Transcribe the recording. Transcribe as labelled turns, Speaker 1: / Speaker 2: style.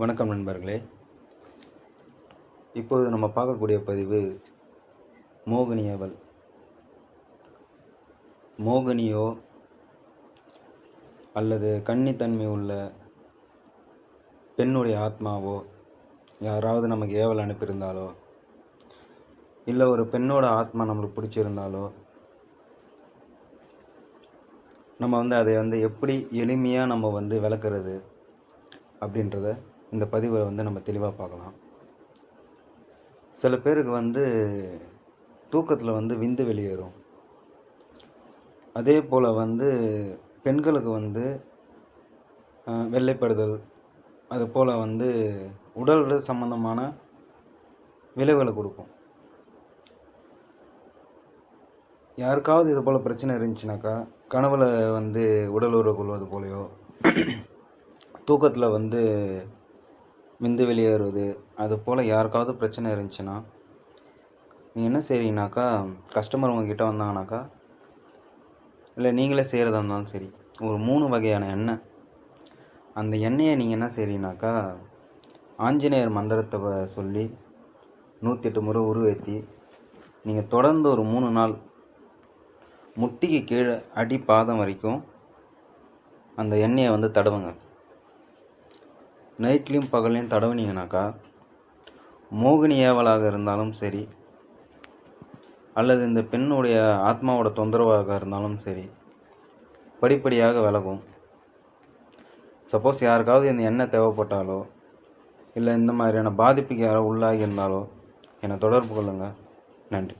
Speaker 1: வணக்கம் நண்பர்களே. இப்போது நம்ம பார்க்கக்கூடிய பதிவு மோகினியவள். மோகினியோ அல்லது கன்னித்தன்மை உள்ள பெண்ணுடைய ஆத்மாவோ யாராவது நமக்கு ஏவல் அனுப்பியிருந்தாலோ, இல்லை ஒரு பெண்ணோட ஆத்மா நம்மளுக்கு பிடிச்சிருந்தாலோ, நம்ம அதை எப்படி எளிமையாக நம்ம விளக்குறது அப்படின்றத இந்த பதிவை நம்ம தெளிவாக பார்க்கலாம். சில பேருக்கு தூக்கத்தில் விந்து வெளியேறும். அதே போல் பெண்களுக்கு வெள்ளைப்படுதல், அது போல் உடல் சம்பந்தமான விளைவுகளை கொடுக்கும். யாருக்காவது இது போல் பிரச்சனை இருந்துச்சுனாக்கா, கனவுல உடல் உறவு கொள்வது போலையோ, தூக்கத்தில் விந்து வெளியேறுவது, அது போல் யாருக்காவது பிரச்சனை இருந்துச்சுன்னா, நீங்கள் என்ன செய்கிறீங்கனாக்கா, கஸ்டமர் உங்ககிட்ட வந்தாங்கனாக்கா, இல்லை நீங்களே செய்கிறதா இருந்தாலும் சரி, ஒரு 3 வகையான எண்ணெய், அந்த எண்ணெயை நீங்கள் என்ன செய்கிறீங்கனாக்கா, ஆஞ்சநேயர் மந்திரத்தை சொல்லி 108 முறை உருவேற்றி நீங்கள் தொடர்ந்து ஒரு 3 நாள் முட்டிக்கு கீழே அடி பாதம் வரைக்கும் அந்த எண்ணெயை தடவுங்க. நைட்லேயும் பகல்லையும் தடவுனீங்கனாக்கா, மோகினி ஏவலாக இருந்தாலும் சரி, அல்லது இந்த பெண்ணுடைய ஆத்மாவோட தொந்தரவாக இருந்தாலும் சரி, படிப்படியாக விலகும். சப்போஸ் யாருக்காவது இந்த எண்ணெய் தேவைப்பட்டாலோ, இல்லை இந்த மாதிரியான பாதிப்புக்கு யாரோ உள்ளாகி இருந்தாலோ என்னை தொடர்பு கொள்ளுங்கள். நன்றி.